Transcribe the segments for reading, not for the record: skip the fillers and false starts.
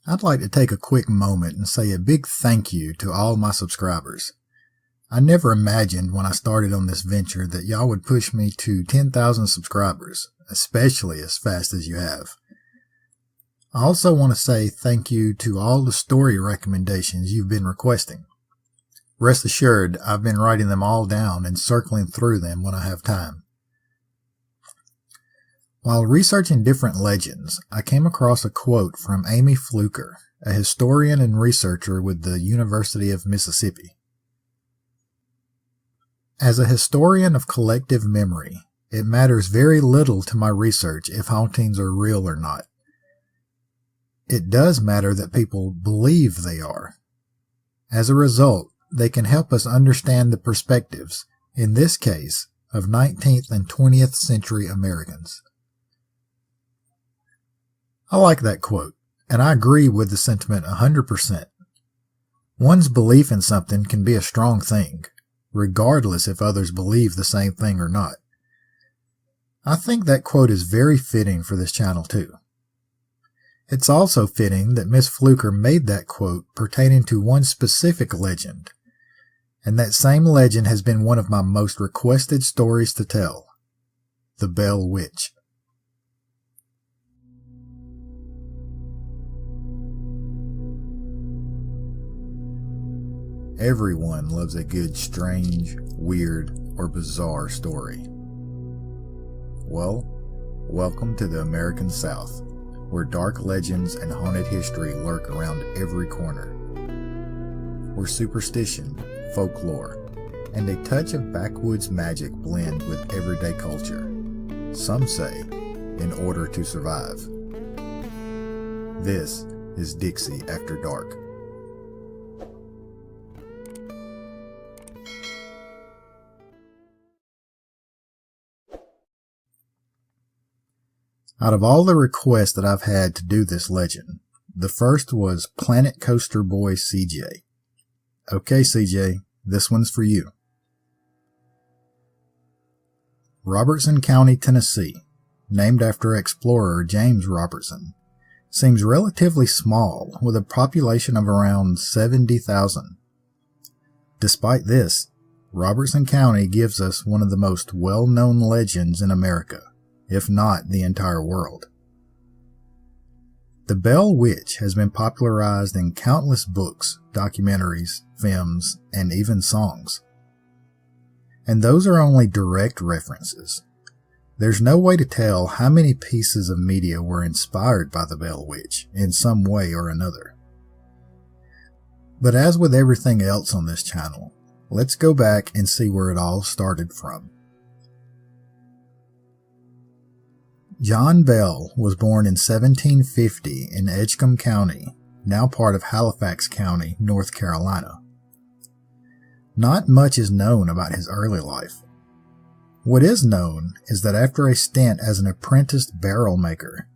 I'd like to take a quick moment and say a big thank you to all my subscribers. I never imagined when I started on this venture that y'all would push me to 10,000 subscribers, especially as fast as you have. I also want to say thank you to all the story recommendations you've been requesting. Rest assured, I've been writing them all down and circling through them when I have time. While researching different legends, I came across a quote from Amy Fluker, a historian and researcher with the University of Mississippi. As a historian of collective memory, it matters very little to my research if hauntings are real or not. It does matter that people believe they are. As a result, they can help us understand the perspectives, in this case, of 19th and 20th century Americans. I like that quote, and I agree with the sentiment 100%. One's belief in something can be a strong thing, regardless if others believe the same thing or not. I think that quote is very fitting for this channel too. It's also fitting that Miss Fluker made that quote pertaining to one specific legend, and that same legend has been one of my most requested stories to tell, the Bell Witch. Everyone loves a good, strange, weird, or bizarre story. Well, welcome to the American South, where dark legends and haunted history lurk around every corner. Where superstition, folklore, and a touch of backwoods magic blend with everyday culture. Some say, in order to survive. This is Dixie After Dark. Out of all the requests that I've had to do this legend, the first was Planet Coaster Boy CJ. Okay, CJ, this one's for you. Robertson County, Tennessee, named after explorer James Robertson, seems relatively small with a population of around 70,000. Despite this, Robertson County gives us one of the most well-known legends in America, if not the entire world. The Bell Witch has been popularized in countless books, documentaries, films, and even songs. And those are only direct references. There's no way to tell how many pieces of media were inspired by the Bell Witch in some way or another. But as with everything else on this channel, let's go back and see where it all started from. John Bell was born in 1750 in Edgecombe County, now part of Halifax County, North Carolina. Not much is known about his early life. What is known is that after a stint as an apprenticed barrel maker,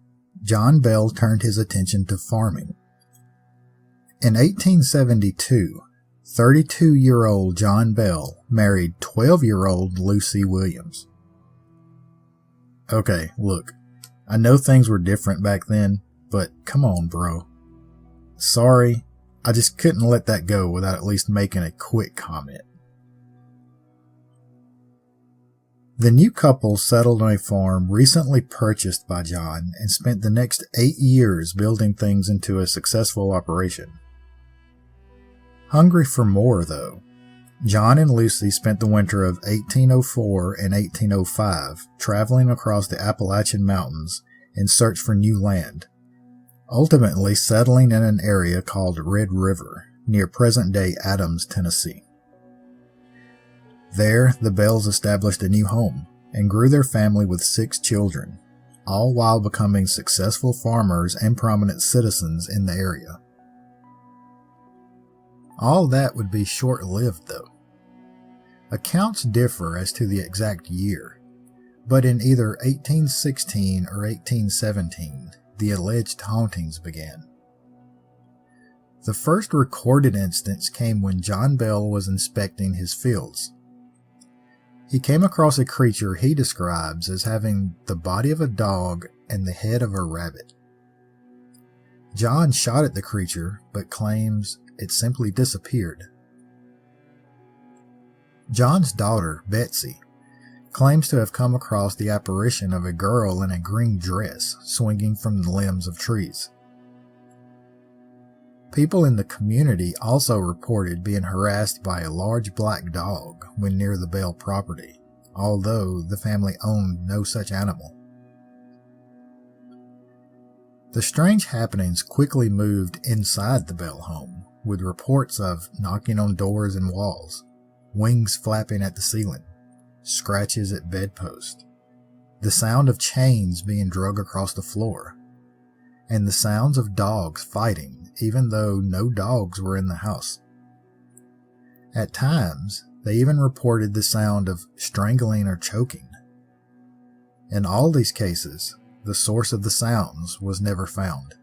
John Bell turned his attention to farming. In 1872, 32-year-old John Bell married 12-year-old Lucy Williams. Okay, look, I know things were different back then, but come on, bro. Sorry, I just couldn't let that go without at least making a quick comment. The new couple settled on a farm recently purchased by John and spent the next 8 years building things into a successful operation. Hungry for more, though, John and Lucy spent the winter of 1804 and 1805 traveling across the Appalachian Mountains in search for new land, ultimately settling in an area called Red River, near present-day Adams, Tennessee. There, the Bells established a new home and grew their family with 6 children, all while becoming successful farmers and prominent citizens in the area. All that would be short-lived, though. Accounts differ as to the exact year, but in either 1816 or 1817, the alleged hauntings began. The first recorded instance came when John Bell was inspecting his fields. He came across a creature he describes as having the body of a dog and the head of a rabbit. John shot at the creature, but claims it simply disappeared. John's daughter, Betsy, claims to have come across the apparition of a girl in a green dress swinging from the limbs of trees. People in the community also reported being harassed by a large black dog when near the Bell property, although the family owned no such animal. The strange happenings quickly moved inside the Bell home, with reports of knocking on doors and walls, wings flapping at the ceiling, scratches at bedposts, the sound of chains being dragged across the floor, and the sounds of dogs fighting even though no dogs were in the house. At times, they even reported the sound of strangling or choking. In all these cases, the source of the sounds was never found.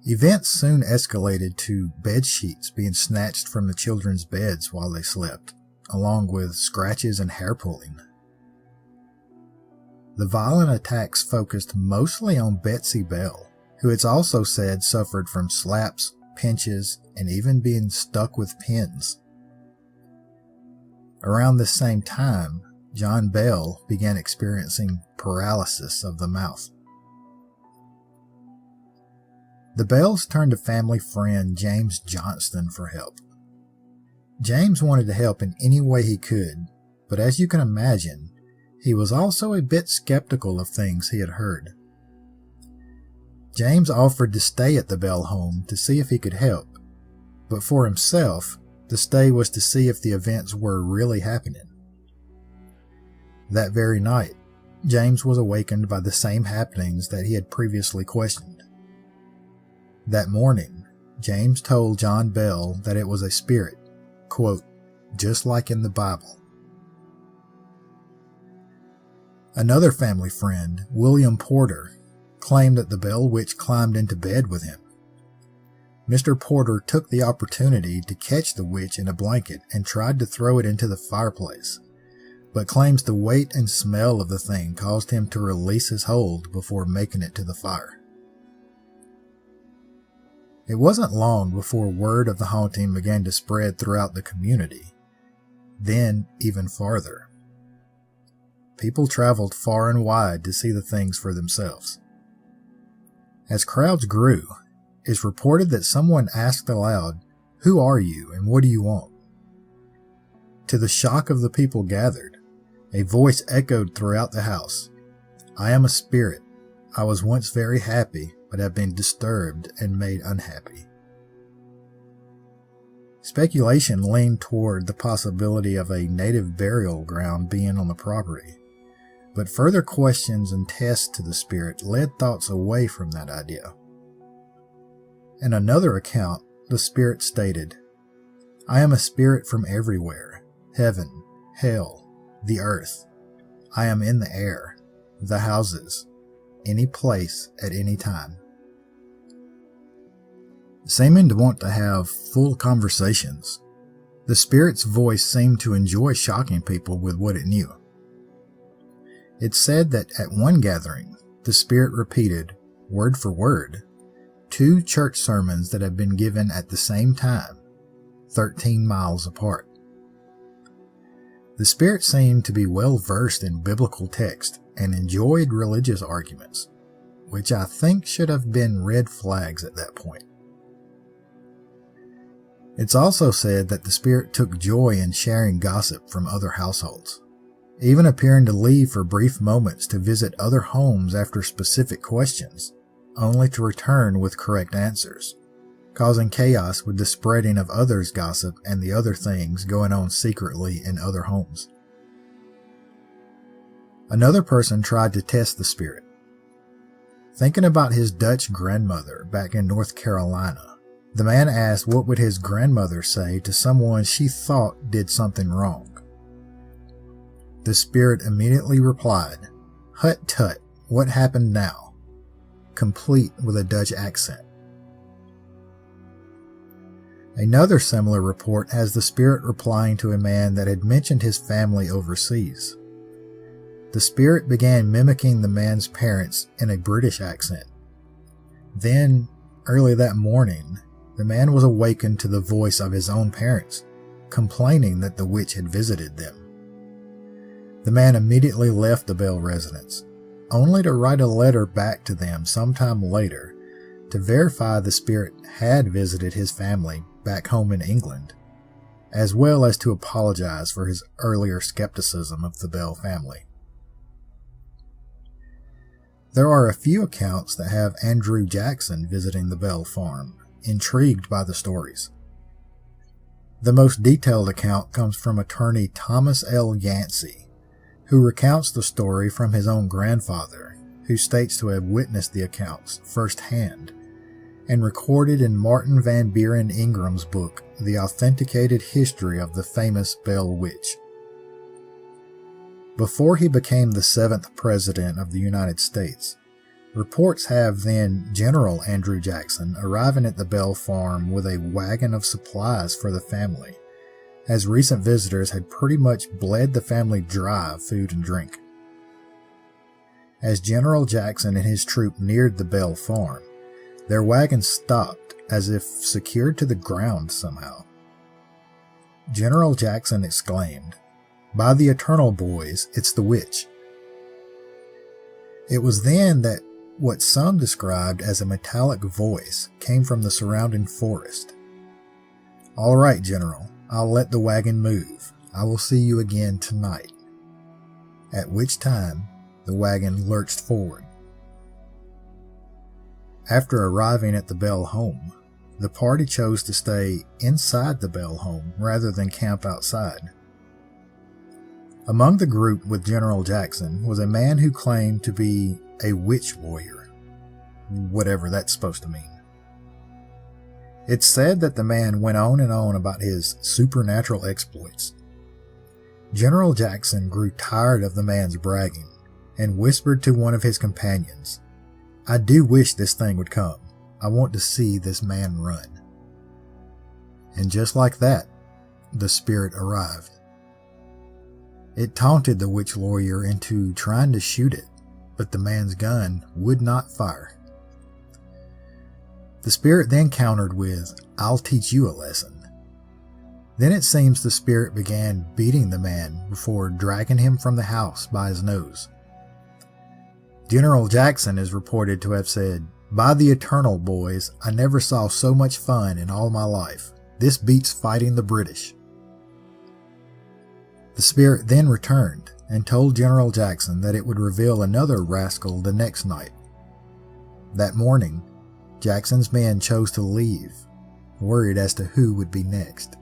Events soon escalated to bed sheets being snatched from the children's beds while they slept, along with scratches and hair pulling. The violent attacks focused mostly on Betsy Bell, who it's also said suffered from slaps, pinches, and even being stuck with pins. Around the same time, John Bell began experiencing paralysis of the mouth. The Bells turned to family friend James Johnston for help. James wanted to help in any way he could, but as you can imagine, he was also a bit skeptical of things he had heard. James offered to stay at the Bell home to see if he could help, but for himself, the stay was to see if the events were really happening. That very night, James was awakened by the same happenings that he had previously questioned. That morning, James told John Bell that it was a spirit, quote, just like in the Bible. Another family friend, William Porter, claimed that the Bell Witch climbed into bed with him. Mr. Porter took the opportunity to catch the witch in a blanket and tried to throw it into the fireplace, but claims the weight and smell of the thing caused him to release his hold before making it to the fire. It wasn't long before word of the haunting began to spread throughout the community, then even farther. People traveled far and wide to see the things for themselves. As crowds grew, it's reported that someone asked aloud, "Who are you and what do you want?" To the shock of the people gathered, a voice echoed throughout the house. "I am a spirit. I was once very happy, but have been disturbed and made unhappy." Speculation leaned toward the possibility of a native burial ground being on the property, but further questions and tests to the spirit led thoughts away from that idea. In another account, the spirit stated, "I am a spirit from everywhere, heaven, hell, the earth. I am in the air, the houses, any place at any time." Seeming to want to have full conversations, the spirit's voice seemed to enjoy shocking people with what it knew. It's said that at one gathering, the spirit repeated, word for word, 2 church sermons that had been given at the same time, 13 miles apart. The spirit seemed to be well versed in biblical text and enjoyed religious arguments, which I think should have been red flags at that point. It's also said that the spirit took joy in sharing gossip from other households, even appearing to leave for brief moments to visit other homes after specific questions, only to return with correct answers, causing chaos with the spreading of others' gossip and the other things going on secretly in other homes. Another person tried to test the spirit. Thinking about his Dutch grandmother back in North Carolina, the man asked what would his grandmother say to someone she thought did something wrong. The spirit immediately replied, "Hut tut, what happened now?" complete with a Dutch accent. Another similar report has the spirit replying to a man that had mentioned his family overseas. The spirit began mimicking the man's parents in a British accent. Then, early that morning, the man was awakened to the voice of his own parents, complaining that the witch had visited them. The man immediately left the Bell residence, only to write a letter back to them sometime later to verify the spirit had visited his family back home in England, as well as to apologize for his earlier skepticism of the Bell family. There are a few accounts that have Andrew Jackson visiting the Bell farm, intrigued by the stories. The most detailed account comes from attorney Thomas L. Yancey, who recounts the story from his own grandfather, who states to have witnessed the accounts firsthand, and recorded in Martin Van Buren Ingram's book, The Authenticated History of the Famous Bell Witch. Before he became the 7th President of the United States, reports have then General Andrew Jackson arriving at the Bell farm with a wagon of supplies for the family, as recent visitors had pretty much bled the family dry of food and drink. As General Jackson and his troop neared the Bell farm, their wagon stopped as if secured to the ground somehow. General Jackson exclaimed, "By the eternal, boys, it's the witch." It was then that what some described as a metallic voice came from the surrounding forest. "All right, General, I'll let the wagon move. I will see you again tonight." At which time the wagon lurched forward. After arriving at the Bell home, the party chose to stay inside the Bell home rather than camp outside. Among the group with General Jackson was a man who claimed to be a witch warrior, whatever that's supposed to mean. It's said that the man went on and on about his supernatural exploits. General Jackson grew tired of the man's bragging and whispered to one of his companions, "I do wish this thing would come. I want to see this man run." And just like that, the spirit arrived. It taunted the witch warrior into trying to shoot it, but the man's gun would not fire. The spirit then countered with, "I'll teach you a lesson." Then it seems the spirit began beating the man before dragging him from the house by his nose. General Jackson is reported to have said, "By the eternal, boys, I never saw so much fun in all my life. This beats fighting the British." The spirit then returned and told General Jackson that it would reveal another rascal the next night. That morning, Jackson's men chose to leave, worried as to who would be next.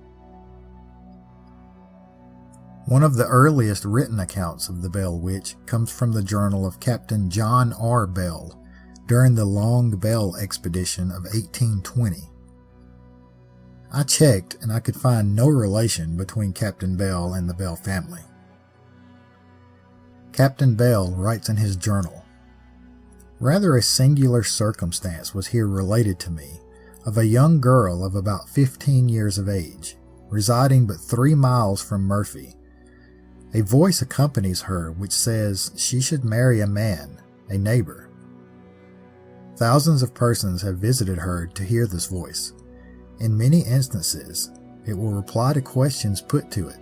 One of the earliest written accounts of the Bell Witch comes from the journal of Captain John R. Bell during the Long Bell expedition of 1820. I checked and I could find no relation between Captain Bell and the Bell family. Captain Bell writes in his journal, "Rather a singular circumstance was here related to me of a young girl of about 15 years of age, residing but 3 miles from Murphy. A voice accompanies her which says she should marry a man, a neighbor. Thousands of persons have visited her to hear this voice. In many instances, it will reply to questions put to it.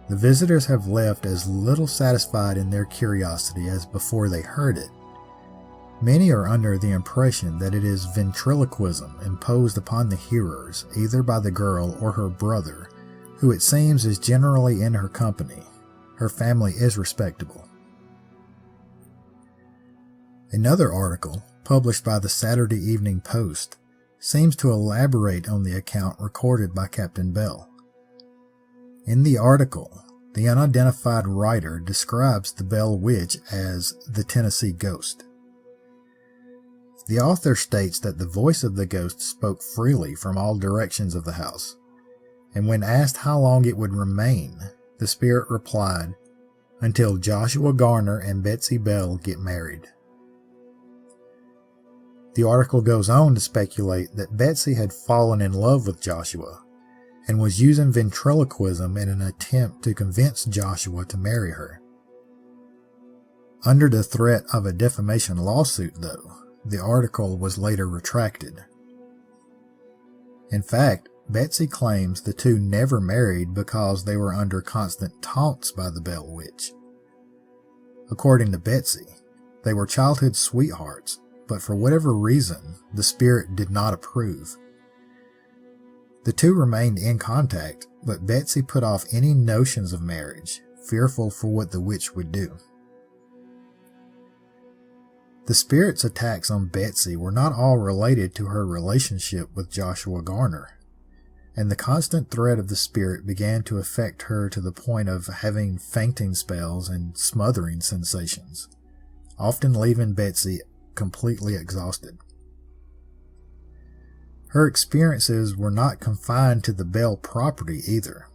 The visitors have left as little satisfied in their curiosity as before they heard it. Many are under the impression that it is ventriloquism imposed upon the hearers either by the girl or her brother, who it seems is generally in her company. Her family is respectable." Another article, published by the Saturday Evening Post, seems to elaborate on the account recorded by Captain Bell. In the article, the unidentified writer describes the Bell Witch as the Tennessee Ghost. The author states that the voice of the ghost spoke freely from all directions of the house, and when asked how long it would remain, the spirit replied, "Until Joshua Garner and Betsy Bell get married." The article goes on to speculate that Betsy had fallen in love with Joshua and was using ventriloquism in an attempt to convince Joshua to marry her. Under the threat of a defamation lawsuit, though, the article was later retracted. In fact, Betsy claims the two never married because they were under constant taunts by the Bell Witch. According to Betsy, they were childhood sweethearts, but for whatever reason, the spirit did not approve. The two remained in contact, but Betsy put off any notions of marriage, fearful for what the witch would do. The spirit's attacks on Betsy were not all related to her relationship with Joshua Garner, and the constant threat of the spirit began to affect her to the point of having fainting spells and smothering sensations, often leaving Betsy completely exhausted. Her experiences were not confined to the Bell property either.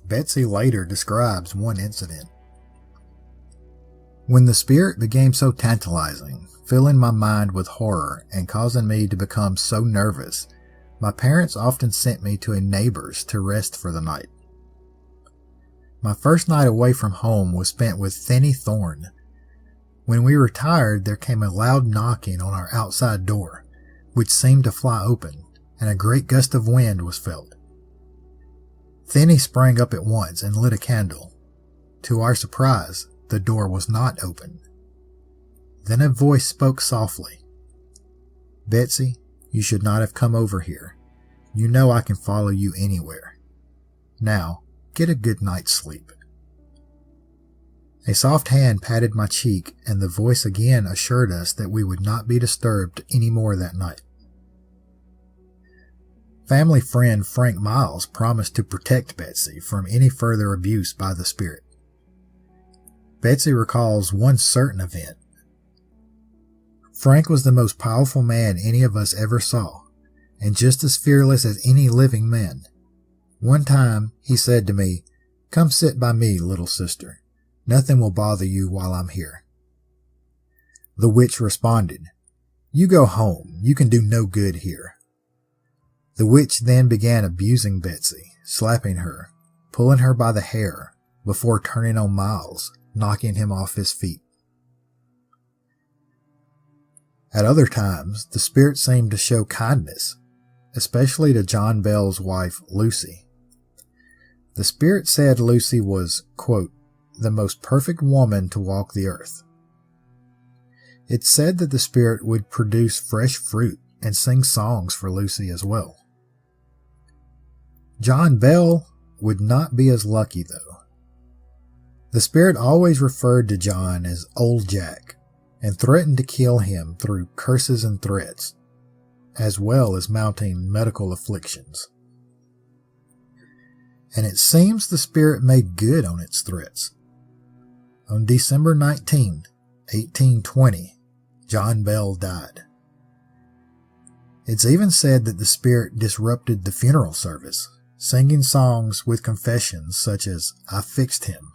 Betsy later describes one incident. When the spirit became so tantalizing, filling my mind with horror and causing me to become so nervous, my parents often sent me to a neighbor's to rest for the night. My first night away from home was spent with Thenny Thorne. When we retired, there came a loud knocking on our outside door, which seemed to fly open, and a great gust of wind was felt. Thenny sprang up at once and lit a candle. To our surprise, the door was not open. Then a voice spoke softly. "Betsy, you should not have come over here. You know I can follow you anywhere. Now, get a good night's sleep." A soft hand patted my cheek, and the voice again assured us that we would not be disturbed any more that night. Family friend Frank Miles promised to protect Betsy from any further abuse by the spirit. Betsy recalls one certain event. Frank was the most powerful man any of us ever saw, and just as fearless as any living man. One time he said to me, "Come sit by me, little sister. Nothing will bother you while I'm here." The witch responded, "You go home. You can do no good here." The witch then began abusing Betsy, slapping her, pulling her by the hair, before turning on Miles, knocking him off his feet. At other times, the spirit seemed to show kindness, especially to John Bell's wife, Lucy. The spirit said Lucy was, quote, "the most perfect woman to walk the earth." It said that the spirit would produce fresh fruit and sing songs for Lucy as well. John Bell would not be as lucky, though. The spirit always referred to John as Old Jack and threatened to kill him through curses and threats, as well as mounting medical afflictions. And it seems the spirit made good on its threats. On December 19, 1820, John Bell died. It's even said that the spirit disrupted the funeral service, singing songs with confessions such as, "I fixed him.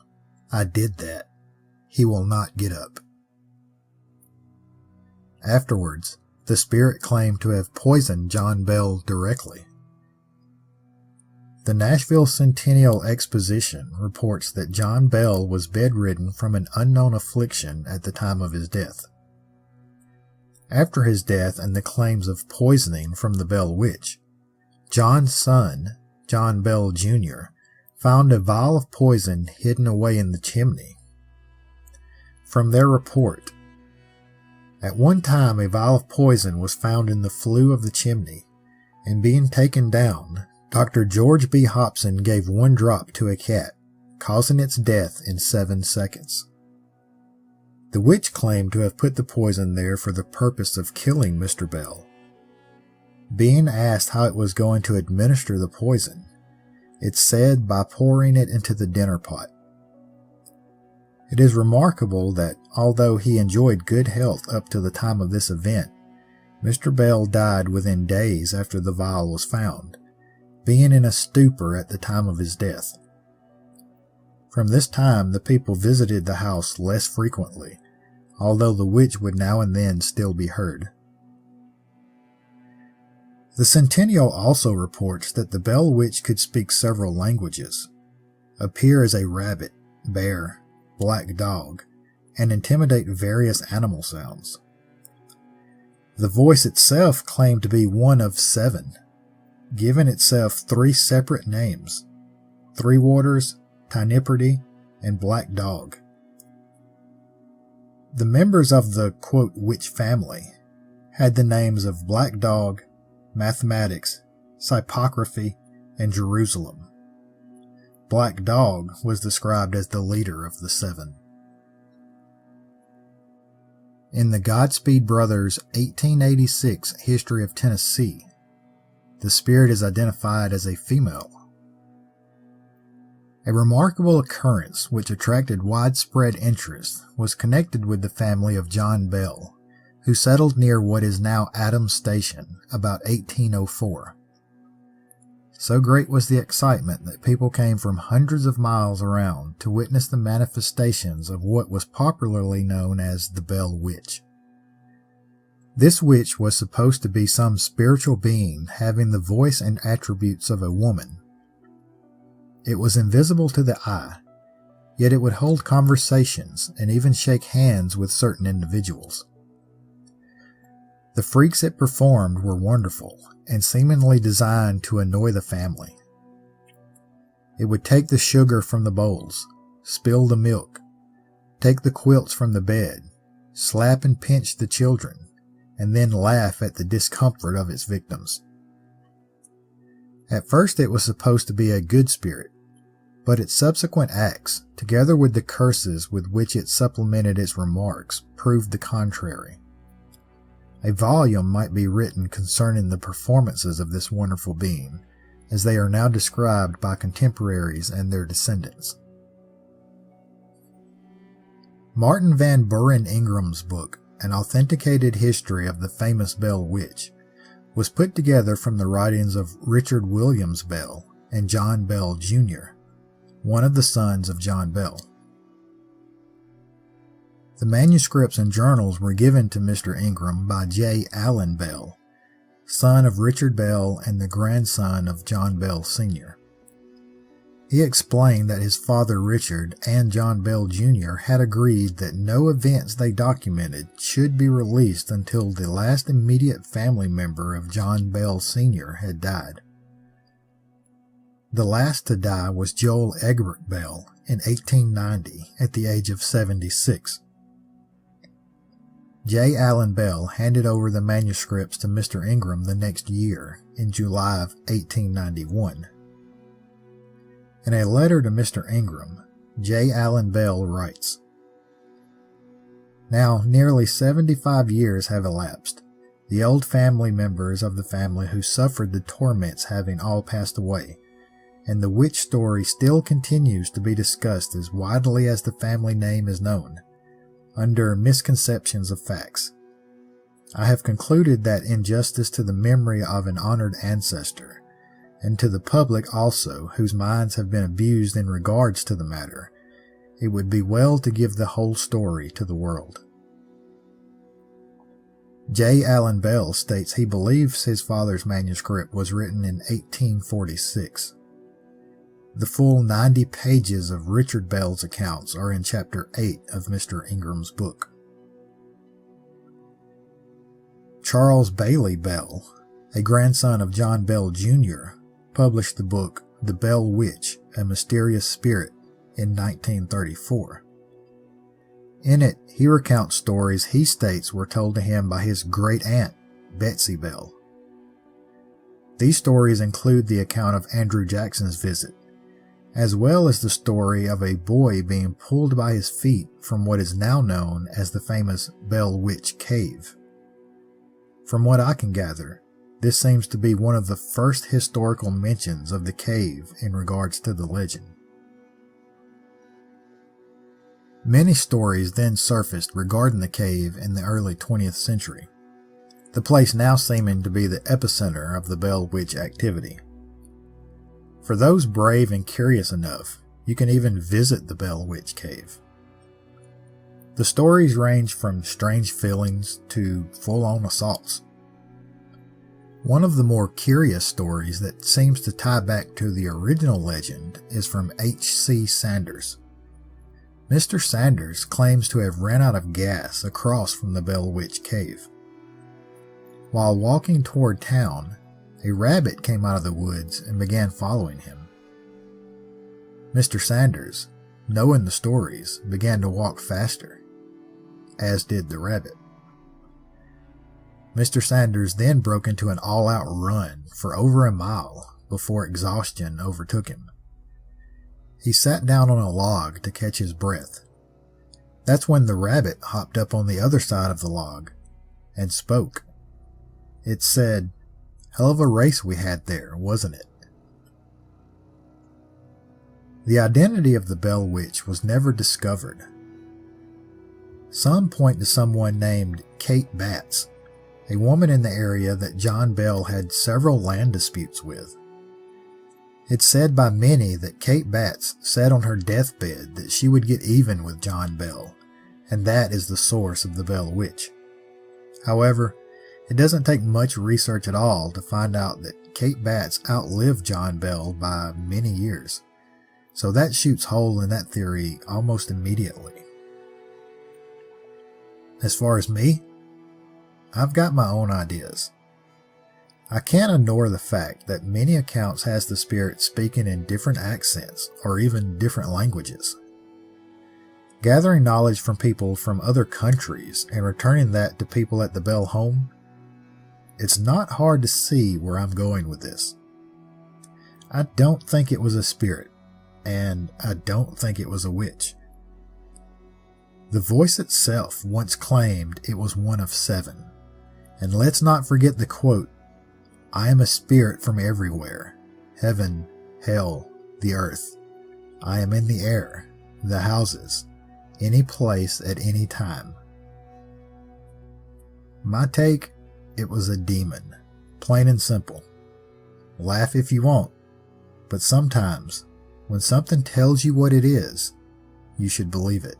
I did that. He will not get up." Afterwards, the spirit claimed to have poisoned John Bell directly. The Nashville Centennial Exposition reports that John Bell was bedridden from an unknown affliction at the time of his death. After his death and the claims of poisoning from the Bell Witch, John's son, John Bell Jr., found a vial of poison hidden away in the chimney. From their report, at one time a vial of poison was found in the flue of the chimney, and being taken down, Dr. George B. Hobson gave one drop to a cat, causing its death in 7 seconds. The witch claimed to have put the poison there for the purpose of killing Mr. Bell. Being asked how it was going to administer the poison, it said by pouring it into the dinner pot. It is remarkable that, although he enjoyed good health up to the time of this event, Mr. Bell died within days after the vial was found, being in a stupor at the time of his death. From this time, the people visited the house less frequently, although the witch would now and then still be heard. The Centennial also reports that the Bell Witch could speak several languages, appear as a rabbit, bear, black dog, and intimidate various animal sounds. The voice itself claimed to be one of 7, giving itself 3 separate names: Three Waters, Tyniperty, and Black Dog. The members of the, quote, witch family had the names of Black Dog, Mathematics, Psychography, and Jerusalem. Black Dog was described as the leader of the 7. In the Godspeed Brothers' 1886 History of Tennessee, the spirit is identified as a female. A remarkable occurrence which attracted widespread interest was connected with the family of John Bell, who settled near what is now Adams Station about 1804. So great was the excitement that people came from hundreds of miles around to witness the manifestations of what was popularly known as the Bell Witch. This witch was supposed to be some spiritual being having the voice and attributes of a woman. It was invisible to the eye, yet it would hold conversations and even shake hands with certain individuals. The freaks it performed were wonderful and seemingly designed to annoy the family. It would take the sugar from the bowls, spill the milk, take the quilts from the bed, slap and pinch the children, and then laugh at the discomfort of its victims. At first it was supposed to be a good spirit, but its subsequent acts, together with the curses with which it supplemented its remarks, proved the contrary. A volume might be written concerning the performances of this wonderful being, as they are now described by contemporaries and their descendants. Martin Van Buren Ingram's book, An Authenticated History of the Famous Bell Witch, was put together from the writings of Richard Williams Bell and John Bell, Jr., one of the sons of John Bell. The manuscripts and journals were given to Mr. Ingram by J. Allen Bell, son of Richard Bell and the grandson of John Bell, Sr. He explained that his father Richard and John Bell, Jr. had agreed that no events they documented should be released until the last immediate family member of John Bell, Sr. had died. The last to die was Joel Egbert Bell in 1890 at the age of 76. J. Allen Bell handed over the manuscripts to Mr. Ingram the next year, in July of 1891. In a letter to Mr. Ingram, J. Allen Bell writes, "Now nearly 75 years have elapsed, the old family members of the family who suffered the torments having all passed away, and the witch story still continues to be discussed as widely as the family name is known, under misconceptions of facts. I have concluded that in justice to the memory of an honored ancestor, and to the public also, whose minds have been abused in regards to the matter, it would be well to give the whole story to the world." J. Allen Bell states he believes his father's manuscript was written in 1846. The full 90 pages of Richard Bell's accounts are in Chapter 8 of Mr. Ingram's book. Charles Bailey Bell, a grandson of John Bell, Jr., published the book The Bell Witch, A Mysterious Spirit in 1934. In it, he recounts stories he states were told to him by his great-aunt, Betsy Bell. These stories include the account of Andrew Jackson's visit, as well as the story of a boy being pulled by his feet from what is now known as the famous Bell Witch Cave. From what I can gather, this seems to be one of the first historical mentions of the cave in regards to the legend. Many stories then surfaced regarding the cave in the early 20th century, the place now seeming to be the epicenter of the Bell Witch activity. For those brave and curious enough, you can even visit the Bell Witch Cave. The stories range from strange feelings to full-on assaults. One of the more curious stories that seems to tie back to the original legend is from H.C. Sanders. Mr. Sanders claims to have ran out of gas across from the Bell Witch Cave. While walking toward town, a rabbit came out of the woods and began following him. Mr. Sanders, knowing the stories, began to walk faster, as did the rabbit. Mr. Sanders then broke into an all-out run for over a mile before exhaustion overtook him. He sat down on a log to catch his breath. That's when the rabbit hopped up on the other side of the log and spoke. It said, "Hell of a race we had there, wasn't it?" The identity of the Bell Witch was never discovered. Some point to someone named Kate Batts, a woman in the area that John Bell had several land disputes with. It's said by many that Kate Batts said on her deathbed that she would get even with John Bell, and that is the source of the Bell Witch. However, it doesn't take much research at all to find out that Kate Batts outlived John Bell by many years, so that shoots hole in that theory almost immediately. As far as me, I've got my own ideas. I can't ignore the fact that many accounts has the spirit speaking in different accents or even different languages. Gathering knowledge from people from other countries and returning that to people at the Bell home, it's not hard to see where I'm going with this. I don't think it was a spirit, and I don't think it was a witch. The voice itself once claimed it was one of 7, and let's not forget the quote, "I am a spirit from everywhere, heaven, hell, the earth. I am in the air, the houses, any place at any time." My take, it was a demon, plain and simple. Laugh if you want, but sometimes, when something tells you what it is, you should believe it.